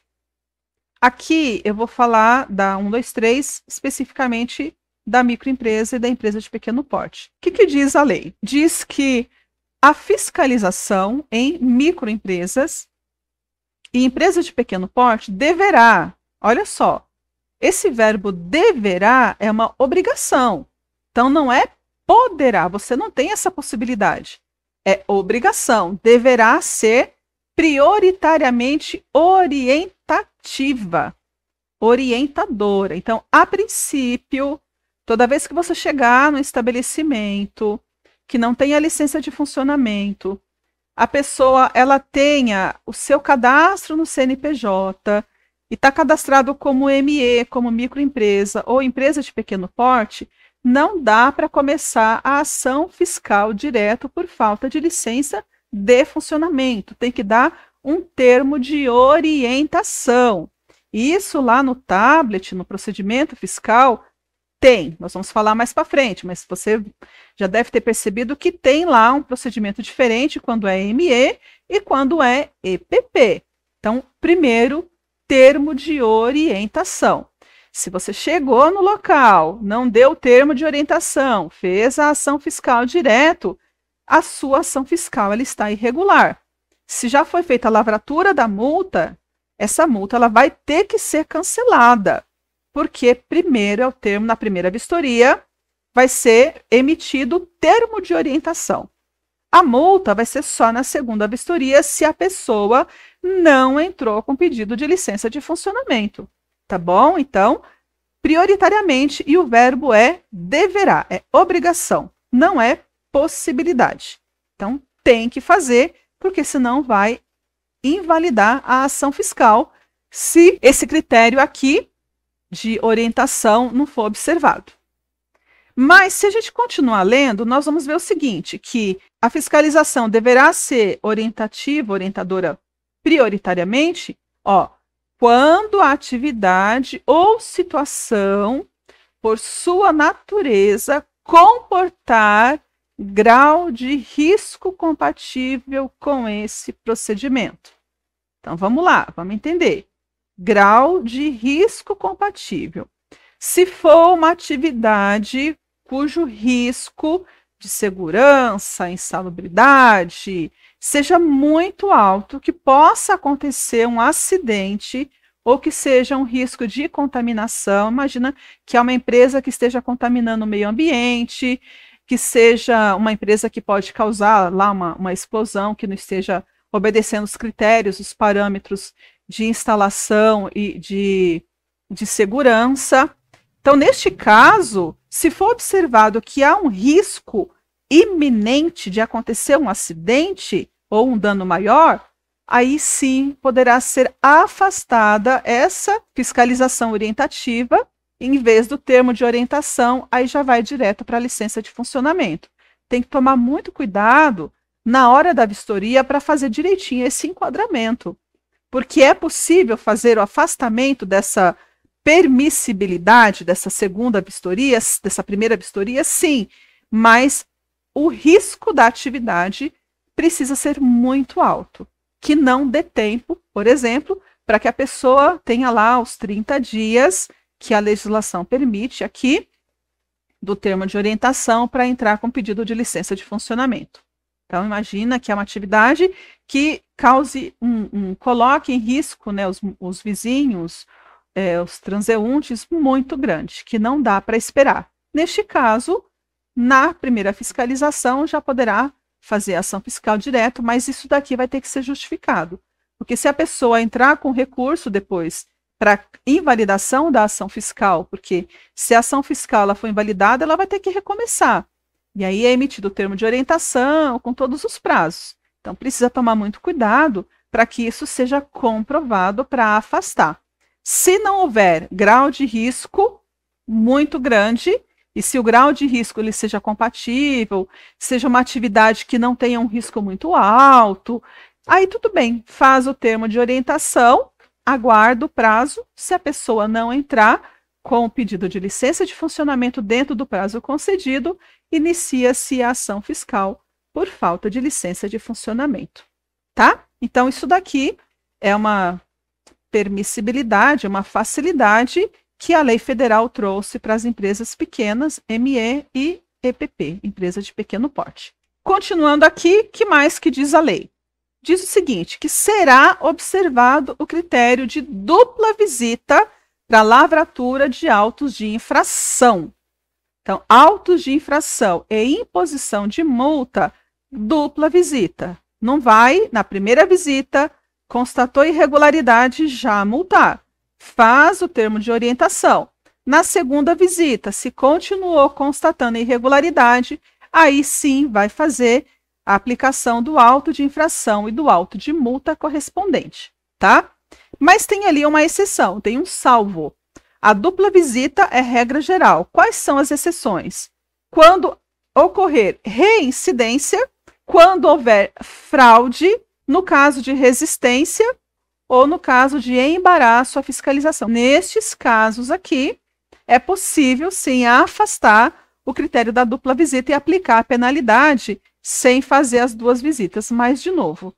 S1: Aqui eu vou falar da 123, especificamente da microempresa e da empresa de pequeno porte. O que diz a lei? Diz que a fiscalização em microempresas e empresas de pequeno porte deverá, olha só, esse verbo deverá é uma obrigação. Então não é poderá, você não tem essa possibilidade. É obrigação, deverá ser prioritariamente orientativa, orientadora. Então, a princípio, toda vez que você chegar no estabelecimento que não tenha licença de funcionamento, a pessoa ela tenha o seu cadastro no CNPJ e está cadastrado como ME, como microempresa ou empresa de pequeno porte, não dá para começar a ação fiscal direto por falta de licença de funcionamento. Tem que dar um termo de orientação. Isso lá no tablet, no procedimento fiscal, tem. Nós vamos falar mais para frente, mas você já deve ter percebido que tem lá um procedimento diferente quando é ME e quando é EPP. Então, primeiro, termo de orientação. Se você chegou no local, não deu o termo de orientação, fez a ação fiscal direto, a sua ação fiscal ela está irregular. Se já foi feita a lavratura da multa, essa multa ela vai ter que ser cancelada, porque primeiro é o termo, na primeira vistoria, vai ser emitido o termo de orientação. A multa vai ser só na segunda vistoria se a pessoa não entrou com pedido de licença de funcionamento. Tá bom? Então, prioritariamente, e o verbo é deverá, é obrigação, não é possibilidade. Então, tem que fazer, porque senão vai invalidar a ação fiscal se esse critério aqui de orientação não for observado. Mas, se a gente continuar lendo, nós vamos ver o seguinte, que a fiscalização deverá ser orientativa, orientadora prioritariamente, quando a atividade ou situação, por sua natureza, comportar grau de risco compatível com esse procedimento. Então, vamos lá, vamos entender. Grau de risco compatível. Se for uma atividade cujo risco de segurança, insalubridade, seja muito alto, que possa acontecer um acidente ou que seja um risco de contaminação. Imagina que é uma empresa que esteja contaminando o meio ambiente, que seja uma empresa que pode causar lá uma explosão, que não esteja obedecendo os critérios, os parâmetros de instalação e de segurança. Então, neste caso, se for observado que há um risco iminente de acontecer um acidente ou um dano maior, aí sim poderá ser afastada essa fiscalização orientativa, em vez do termo de orientação, aí já vai direto para a licença de funcionamento. Tem que tomar muito cuidado na hora da vistoria para fazer direitinho esse enquadramento, porque é possível fazer o afastamento dessa permissibilidade dessa segunda vistoria, dessa primeira vistoria, sim, mas o risco da atividade precisa ser muito alto, que não dê tempo, por exemplo, para que a pessoa tenha lá os 30 dias que a legislação permite aqui do termo de orientação para entrar com pedido de licença de funcionamento. Então, imagina que é uma atividade que cause coloque em risco, né, os vizinhos, os transeuntes muito grande, que não dá para esperar. Neste caso, na primeira fiscalização, já poderá fazer ação fiscal direto, mas isso daqui vai ter que ser justificado. Porque se a pessoa entrar com recurso depois para invalidação da ação fiscal, porque se a ação fiscal ela for invalidada, ela vai ter que recomeçar. E aí é emitido o termo de orientação com todos os prazos. Então, precisa tomar muito cuidado para que isso seja comprovado para afastar. Se não houver grau de risco muito grande, e se o grau de risco ele seja compatível, seja uma atividade que não tenha um risco muito alto, aí tudo bem, faz o termo de orientação, aguarda o prazo, se a pessoa não entrar com o pedido de licença de funcionamento dentro do prazo concedido, inicia-se a ação fiscal por falta de licença de funcionamento, tá? Então, isso daqui é uma permissibilidade, uma facilidade que a lei federal trouxe para as empresas pequenas, ME e EPP, empresa de pequeno porte. Continuando aqui, que mais que diz a lei? Diz o seguinte, que será observado o critério de dupla visita para lavratura de autos de infração. Então, autos de infração e imposição de multa, dupla visita. Não vai, na primeira visita, constatou irregularidade, já multar. Faz o termo de orientação. Na segunda visita, se continuou constatando irregularidade, aí sim vai fazer a aplicação do auto de infração e do auto de multa correspondente, tá? Mas tem ali uma exceção, tem um salvo. A dupla visita é regra geral. Quais são as exceções? Quando ocorrer reincidência, quando houver fraude, no caso de resistência ou no caso de embaraço à fiscalização. Nestes casos aqui, é possível sim afastar o critério da dupla visita e aplicar a penalidade sem fazer as duas visitas. Mas, de novo,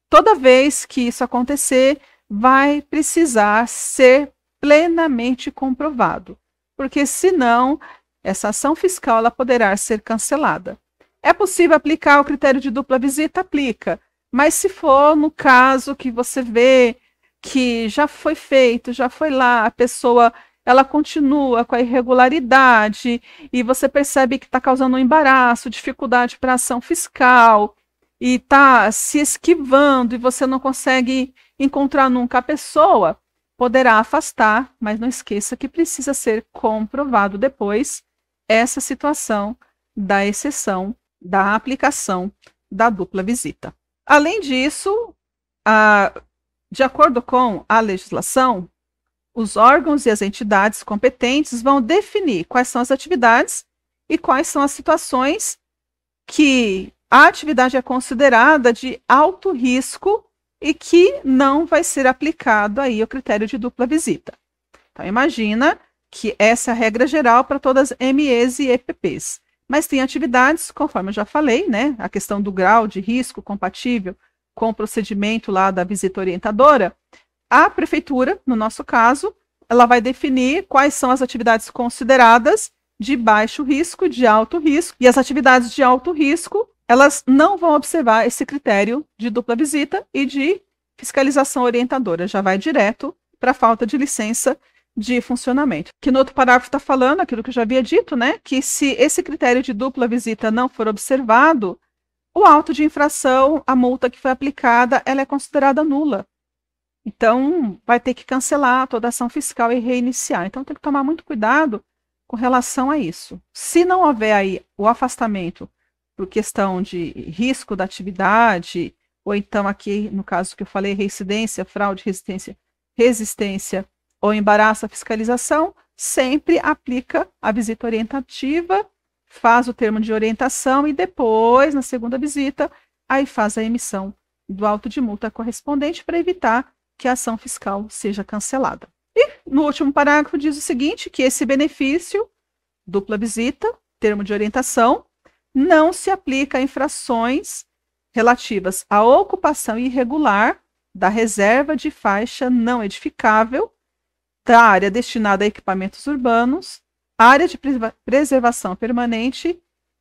S1: toda vez que isso acontecer, vai precisar ser plenamente comprovado, porque senão essa ação fiscal ela poderá ser cancelada. É possível aplicar o critério de dupla visita? Aplica, mas se for no caso que você vê que já foi feito, já foi lá, a pessoa ela continua com a irregularidade e você percebe que está causando um embaraço, dificuldade para a ação fiscal e está se esquivando e você não consegue encontrar nunca a pessoa, poderá afastar, mas não esqueça que precisa ser comprovado depois essa situação da exceção da aplicação da dupla visita. Além disso, de acordo com a legislação, os órgãos e as entidades competentes vão definir quais são as atividades e quais são as situações que a atividade é considerada de alto risco e que não vai ser aplicado aí o critério de dupla visita. Então, imagina que essa é a regra geral para todas as MEs e EPPs. Mas tem atividades, conforme eu já falei, né? A questão do grau de risco compatível com o procedimento lá da visita orientadora. A prefeitura, no nosso caso, ela vai definir quais são as atividades consideradas de baixo risco, de alto risco, e as atividades de alto risco, elas não vão observar esse critério de dupla visita e de fiscalização orientadora, já vai direto para a falta de licença de funcionamento. Que no outro parágrafo está falando aquilo que eu já havia dito, né? Que se esse critério de dupla visita não for observado, o auto de infração, a multa que foi aplicada, ela é considerada nula. Então, vai ter que cancelar toda a ação fiscal e reiniciar. Então, tem que tomar muito cuidado com relação a isso. Se não houver aí o afastamento por questão de risco da atividade, ou então aqui, no caso que eu falei, reincidência, fraude, resistência ou embaraço à fiscalização, sempre aplica a visita orientativa, faz o termo de orientação e depois, na segunda visita, aí faz a emissão do auto de multa correspondente para evitar que a ação fiscal seja cancelada. E no último parágrafo diz o seguinte, que esse benefício, dupla visita, termo de orientação, não se aplica a infrações relativas à ocupação irregular da reserva de faixa não edificável, da área destinada a equipamentos urbanos, área de preservação permanente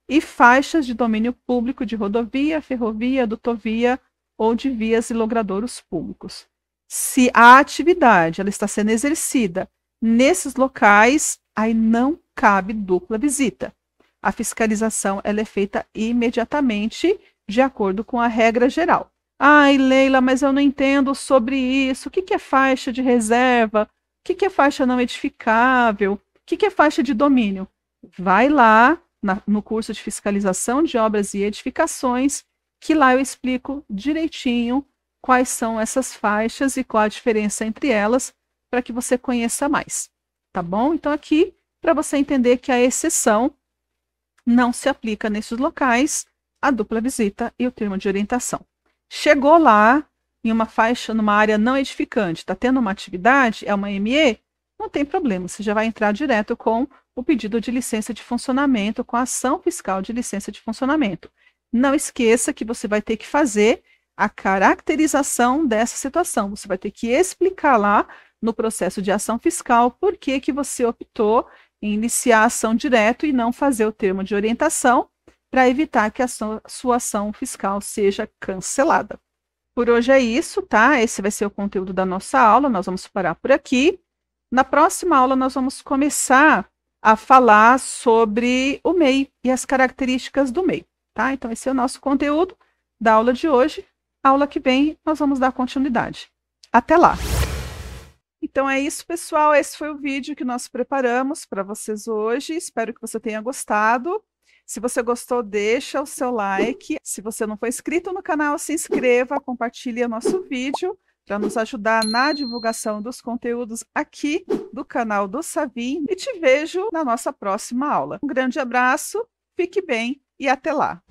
S1: e faixas de domínio público de rodovia, ferrovia, dutovia ou de vias e logradouros públicos. Se a atividade ela está sendo exercida nesses locais, aí não cabe dupla visita. A fiscalização ela é feita imediatamente de acordo com a regra geral. Ai, Leila, mas eu não entendo sobre isso. O que é faixa de reserva? O que é faixa não edificável? O que é faixa de domínio? Vai lá no curso de fiscalização de obras e edificações, que lá eu explico direitinho quais são essas faixas e qual a diferença entre elas, para que você conheça mais. Tá bom? Então, aqui, para você entender que a exceção não se aplica nesses locais, a dupla visita e o termo de orientação. Chegou lá, em uma faixa, numa área não edificante, está tendo uma atividade, é uma ME, não tem problema, você já vai entrar direto com o pedido de licença de funcionamento, com a ação fiscal de licença de funcionamento. Não esqueça que você vai ter que fazer a caracterização dessa situação. Você vai ter que explicar lá no processo de ação fiscal por que que você optou em iniciar a ação direto e não fazer o termo de orientação para evitar que a sua ação fiscal seja cancelada. Por hoje é isso, tá? Esse vai ser o conteúdo da nossa aula, nós vamos parar por aqui. Na próxima aula, nós vamos começar a falar sobre o MEI e as características do MEI, tá? Então, esse é o nosso conteúdo da aula de hoje. A aula que vem, nós vamos dar continuidade. Até lá! Então é isso, pessoal. Esse foi o vídeo que nós preparamos para vocês hoje. Espero que você tenha gostado. Se você gostou, deixa o seu like. Se você não for inscrito no canal, se inscreva, compartilhe o nosso vídeo para nos ajudar na divulgação dos conteúdos aqui do canal do Savim. E te vejo na nossa próxima aula. Um grande abraço, fique bem e até lá!